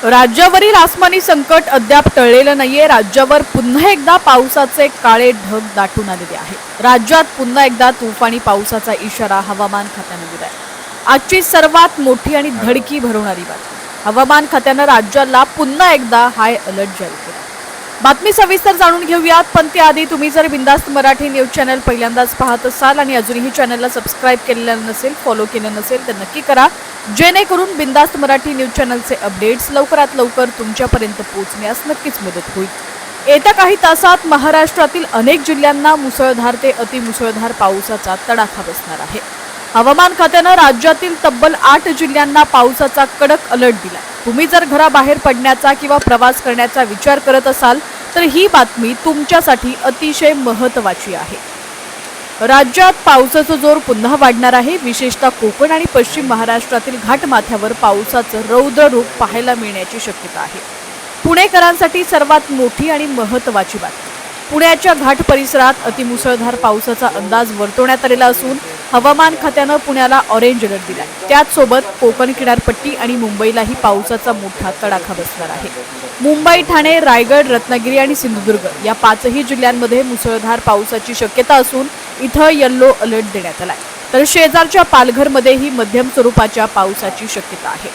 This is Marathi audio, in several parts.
राज्यावरील आसमानी संकट अद्याप टळलेलं नाहीये। राज्यावर पुन्हा एकदा पावसाचे काळे ढग दाटून आलेले आहेत। राज्यात पुन्हा एकदा तुफानी पावसाचा इशारा हवामान खात्याने दिलाय। आजची सर्वात मोठी आणि धडकी भरवणारी बातमी, हवामान खात्याने राज्याला पुन्हा एकदा हाय अलर्ट जारी केला। बातमी सविस्तर जाणून घेऊयात, पण त्याआधी तुम्ही जर बिंदास्त मराठी न्यूज चॅनल पहिल्यांदाच पाहत असाल आणि अजूनही चॅनलला सबस्क्राइब केलेलं नसेल, फॉलो केलं नसेल तर नक्की करा, जेणेकरून बिंदास्त मराठी न्यूज चॅनलचे अपडेट्स लवकरात लवकर तुमच्यापर्यंत पोहोचण्यास नक्कीच मदत होईल। येत्या काही तासात महाराष्ट्रातील अनेक जिल्ह्यांना मुसळधार ते अतिमुसळधार पावसाचा तडाखा बसणार आहे। हवामान खात्याने राज्यातील तब्बल 8 जिल्ह्यांना पावसाचा कडक अलर्ट दिला। तुम्ही जर घराबाहेर पडण्याचा किंवा प्रवास करण्याचा विचार करत असाल तर ही बातमी तुमच्यासाठी अतिशय महत्त्वाची आहे। राज्यात पावसाचा जोर पुन्हा वाढणार आहे। विशेषतः कोकण आणि पश्चिम महाराष्ट्रातील घाटमाथ्यावर पावसाचं रौद्र रूप पाहायला मिळण्याची शक्यता आहे। पुणेकरांसाठी सर्वात मोठी आणि महत्त्वाची बातमी, पुण्याच्या घाट परिसरात अतिमुसळधार पावसाचा अंदाज वर्तवण्यात आलेला असून हवामान खात्याने पुण्याला ऑरेंज अलर्ट दिलाय। त्याचसोबत कोकण किनारपट्टी आणि मुंबईलाही पावसाचा मोठा तडाखा बसणार आहे। मुंबई, ठाणे, रायगड, रत्नागिरी आणि सिंधुदुर्ग या 5ही जिल्ह्यांमध्ये मुसळधार पावसाची शक्यता असून इथं येलो अलर्ट देण्यात आलाय। तर शेजारच्या पालघरमध्येही मध्यम स्वरूपाच्या पावसाची शक्यता आहे।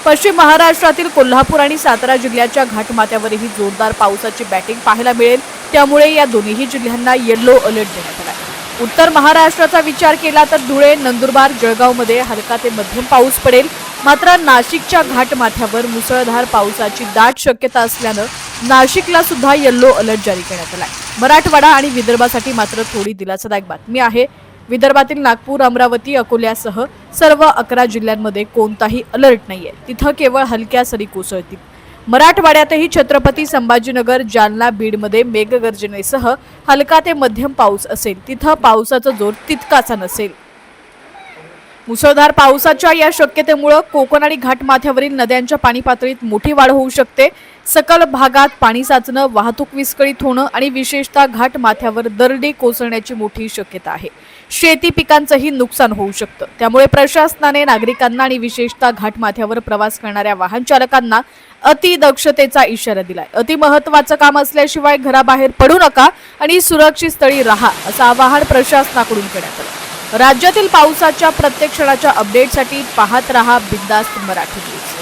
पश्चिम महाराष्ट्रातील कोल्हापूर आणि सातारा जिल्ह्याच्या घाटमाथ्यावरही जोरदार पावसाची बॅटिंग पाहायला मिळेल, त्यामुळे या दोन्ही जिल्ह्यांना येलो अलर्ट देण्यात आलाय। उत्तर महाराष्ट्राचा विचार केला तर धुळे, नंदुरबार, जळगावमध्ये हलका ते मध्यम पाऊस पडेल। मात्र नाशिकच्या घाटमाथ्यावर मुसळधार पावसाची दाट शक्यता असल्यानं नाशिकला सुद्धा येलो अलर्ट जारी करण्यात आलाय। मराठवाडा आणि विदर्भासाठी मात्र थोडी दिलासादायक बातमी आहे। विदर्भातील नागपूर, अमरावती, अकोल्यासह सर्व 11 जिल्ह्यांमध्ये कोणताही अलर्ट नाहीये, तिथं केवळ हलक्या सरी कोसळतील। मराठवाड्यातही छत्रपती संभाजीनगर, जालना, बीडमध्ये मेघगर्जनेसह हलका ते मध्यम पाऊस असेल, तिथं पावसाचा जोर तितकासा नसेल। मुसळधार पावसाच्या या शक्यतेमुळे कोकण आणि घाटमाथ्यावरील नद्यांच्या पाणी पातळीत मोठी वाढ होऊ शकते। सकल भागात पाणी साचणं, वाहतूक विस्कळीत होणं आणि विशेषतः घाटमाथ्यावर दरडी कोसळण्याची मोठी शक्यता आहे। शेती पिकांचंही नुकसान होऊ शकतं, त्यामुळे प्रशासनाने नागरिकांना आणि विशेषतः घाटमाथ्यावर प्रवास करणाऱ्या वाहन चालकांना अतिदक्षतेचा इशारा दिलाय। अति महत्त्वाचं काम असल्याशिवाय घराबाहेर पडू नका आणि सुरक्षित स्थळी राहा, असं आवाहन प्रशासनाकडून करण्यात आलं। राज्यातील पावसाच्या प्रत्येक क्षणाच्या अपडेटसाठी पाहत रहा बिंदास्त मराठी न्यूज।